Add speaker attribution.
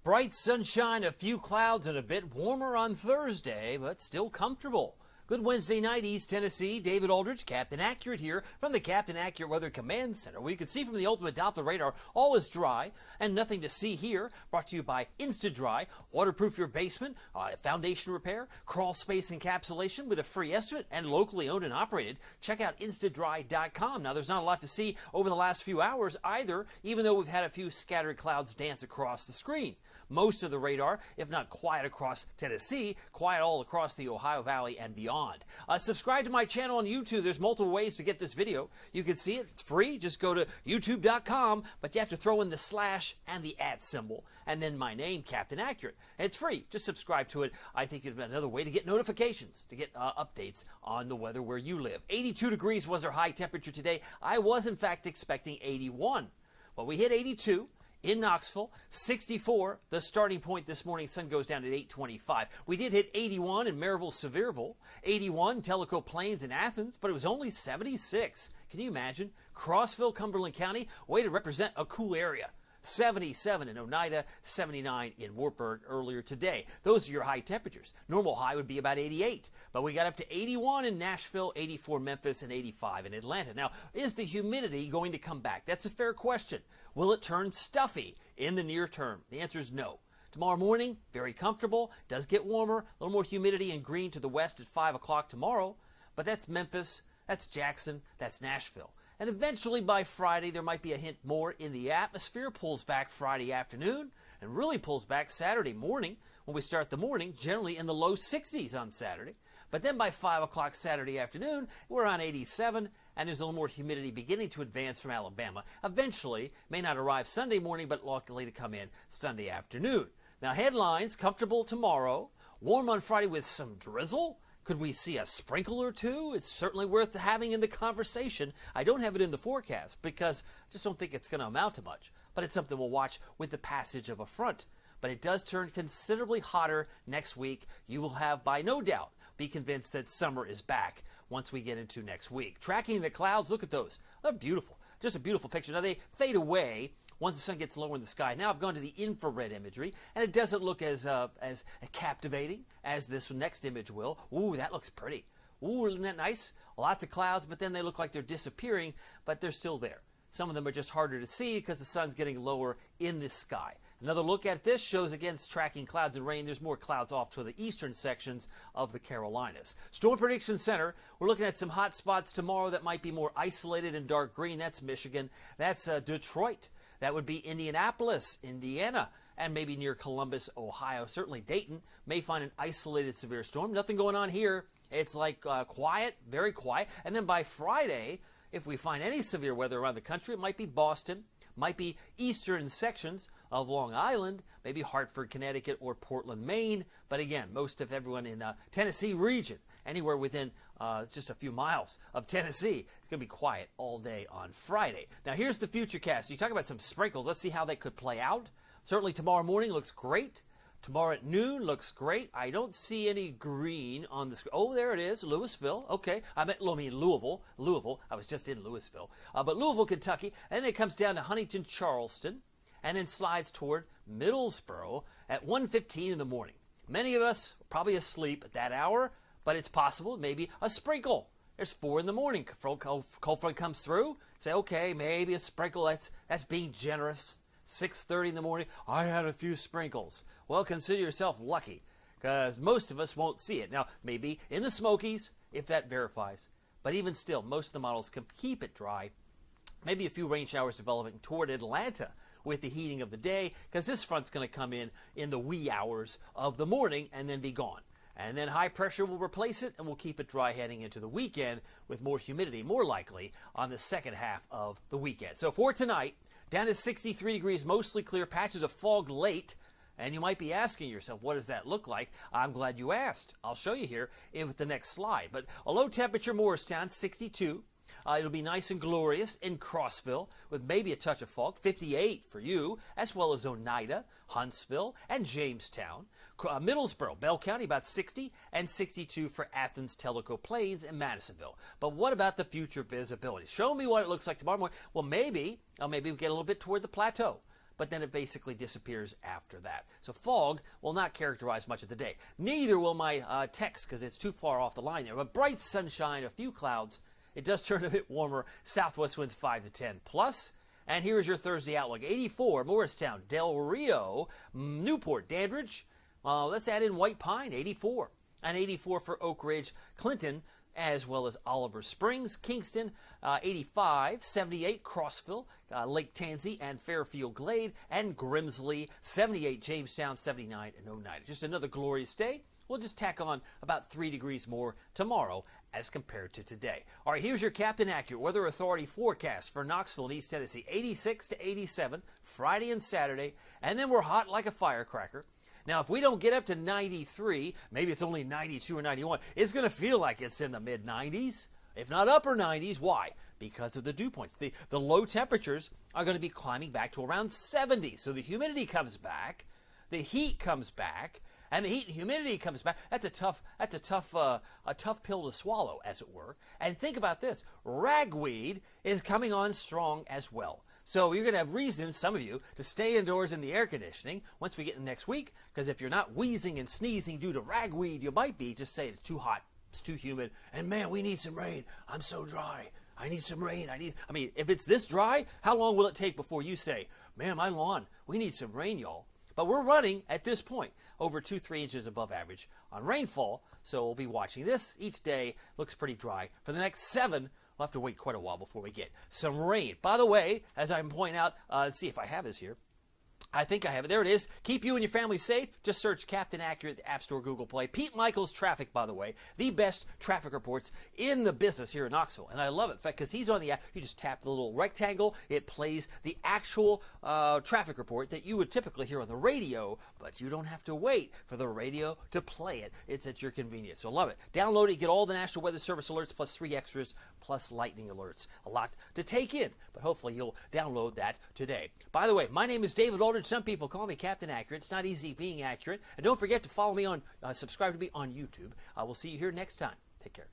Speaker 1: Bright sunshine, a few clouds, and a bit warmer on Thursday, but still comfortable. Good Wednesday night, East Tennessee. David Aldridge, Captain Accurate here from the Captain Accurate Weather Command Center, where you can see from the Ultimate Doppler radar, all is dry and nothing to see here. Brought to you by Insta-Dry. Waterproof your basement, foundation repair, crawl space encapsulation with a free estimate, and locally owned and operated. Check out instadry.com. Now, there's not a lot to see over the last few hours either, even though we've had a few scattered clouds dance across the screen. Most of the radar, if not quiet across Tennessee, quiet all across the Ohio Valley and beyond. Subscribe to my channel on YouTube. There's multiple ways to get this video. You can see it. It's free. Just go to youtube.com, but you have to throw in the slash and the @ symbol, and then my name, Captain Accurate. It's free. Just subscribe to it. I think it's another way to get notifications, to get updates on the weather where you live. 82 degrees was our high temperature today. I was, in fact, expecting 81. Well, we hit 82. In Knoxville, 64, the starting point this morning. Sun goes down at 8:25. We did hit 81 in Maryville, Sevierville, 81 Tellico Plains in Athens, but it was only 76. Can you imagine? Crossville, Cumberland County, way to represent a cool area. 77 in Oneida, 79 in Wartburg earlier today. Those are your high temperatures. Normal high would be about 88, but we got up to 81 in Nashville, 84 Memphis, and 85 in Atlanta. Now, is the humidity going to come back? That's a fair question. Will it turn stuffy in the near term? The answer is no. Tomorrow morning, very comfortable. Does get warmer. A little more humidity and green to the west at 5 o'clock tomorrow. But that's Memphis, that's Jackson, that's Nashville. And eventually by Friday, there might be a hint more in the atmosphere. Pulls back Friday afternoon and really pulls back Saturday morning when we start the morning, generally in the low 60s on Saturday. But then by 5 o'clock Saturday afternoon, we're on 87, and there's a little more humidity beginning to advance from Alabama. Eventually, may not arrive Sunday morning, but likely to come in Sunday afternoon. Now, headlines, comfortable tomorrow, warm on Friday with some drizzle. Could we see a sprinkle or two? It's certainly worth having in the conversation. I don't have it in the forecast because I just don't think it's going to amount to much. But it's something we'll watch with the passage of a front. But it does turn considerably hotter next week. You will have, by no doubt, be convinced that summer is back once we get into next week. Tracking the clouds, look at those. They're beautiful. Just a beautiful picture. Now, they fade away once the sun gets lower in the sky. Now I've gone to the infrared imagery, and it doesn't look as captivating as this next image will. Ooh, that looks pretty. Ooh, isn't that nice? Lots of clouds, but then they look like they're disappearing, but they're still there. Some of them are just harder to see because the sun's getting lower in the sky. Another look at this shows, again, tracking clouds and rain. There's more clouds off to the eastern sections of the Carolinas. Storm Prediction Center, we're looking at some hot spots tomorrow that might be more isolated and dark green. That's Michigan. That's Detroit. That would be Indianapolis, Indiana, and maybe near Columbus, Ohio. Certainly Dayton may find an isolated severe storm. Nothing going on here. It's like quiet, very quiet. And then by Friday, if we find any severe weather around the country, it might be Boston, might be eastern sections of Long Island, maybe Hartford, Connecticut, or Portland, Maine. But again, most of everyone in the Tennessee region, anywhere within just a few miles of Tennessee, it's going to be quiet all day on Friday. Now, here's the futurecast. You talk about some sprinkles. Let's see how they could play out. Certainly tomorrow morning looks great. Tomorrow at noon looks great. I don't see any green on the screen. Oh, there it is, Louisville. Okay, I mean Louisville. Louisville. I was just in Louisville. But Louisville, Kentucky. And then it comes down to Huntington, Charleston, and then slides toward Middlesboro at 1:15 in the morning. Many of us are probably asleep at that hour, but it's possible maybe a sprinkle. There's 4 in the morning. Cold front comes through. Say, okay, maybe a sprinkle. That's being generous. 6:30 in the morning, I had a few sprinkles. Well, consider yourself lucky, because most of us won't see it. Now, maybe in the Smokies, if that verifies. But even still, most of the models can keep it dry. Maybe a few rain showers developing toward Atlanta with the heating of the day, because this front's going to come in the wee hours of the morning and then be gone. And then high pressure will replace it, and we'll keep it dry heading into the weekend with more humidity, more likely on the second half of the weekend. So for tonight, down to 63 degrees, mostly clear, patches of fog late. And you might be asking yourself, what does that look like? I'm glad you asked. I'll show you here with the next slide. But a low temperature Morristown, 62. It'll be nice and glorious in Crossville with maybe a touch of fog, 58 for you, as well as Oneida, Huntsville, and Jamestown. Middlesboro, Bell County, about 60, and 62 for Athens, Tellico Plains, and Madisonville. But what about the future visibility? Show me what it looks like tomorrow morning. Well, maybe we get a little bit toward the plateau. but then it basically disappears after that. So fog will not characterize much of the day. Neither will my text, because it's too far off the line there. But bright sunshine, a few clouds. It does turn a bit warmer. Southwest winds 5 to 10 plus. And here's your Thursday outlook. 84, Morristown, Del Rio, Newport, Dandridge. Let's add in White Pine, 84. And 84 for Oak Ridge, Clinton, as well as Oliver Springs, Kingston, 85, 78, Crossville, Lake Tansy, and Fairfield Glade, and Grimsley, 78, Jamestown, 79, and Oneida. Just another glorious day. We'll just tack on about 3 degrees more tomorrow as compared to today. All right, here's your Captain Accurate Weather Authority forecast for Knoxville and East Tennessee. 86 to 87, Friday and Saturday, and then we're hot like a firecracker. Now, if we don't get up to 93, maybe it's only 92 or 91, it's going to feel like it's in the mid-90s, if not upper 90s. Why? Because of the dew points. The low temperatures are going to be climbing back to around 70. So the humidity comes back, the heat comes back, and the heat and humidity comes back. That's a tough pill to swallow, as it were. And think about this: ragweed is coming on strong as well. So you're going to have reasons, some of you, to stay indoors in the air conditioning once we get in next week. Because if you're not wheezing and sneezing due to ragweed, you might be just saying it's too hot, it's too humid, and man, we need some rain. I'm so dry. I need some rain. I mean, if it's this dry, how long will it take before you say, man, my lawn, we need some rain, y'all? But we're running, at this point, over 2-3 inches above average on rainfall, so we'll be watching this each day. Looks pretty dry. For the next 7, we'll have to wait quite a while before we get some rain. By the way, as I'm pointing out, let's see if I have this here. I think I have it. There it is. Keep you and your family safe. Just search Captain Accurate, the App Store, Google Play. Pete Michaels Traffic, by the way, the best traffic reports in the business here in Knoxville. And I love it, in fact, because he's on the app. You just tap the little rectangle. It plays the actual traffic report that you would typically hear on the radio, but you don't have to wait for the radio to play it. It's at your convenience. So love it. Download it. Get all the National Weather Service alerts plus 3 extras plus lightning alerts. A lot to take in, but hopefully you'll download that today. By the way, my name is David Aldridge. Some people call me Captain Accurate. It's not easy being accurate. And don't forget to follow me on, subscribe to me on YouTube. We'll see you here next time. Take care.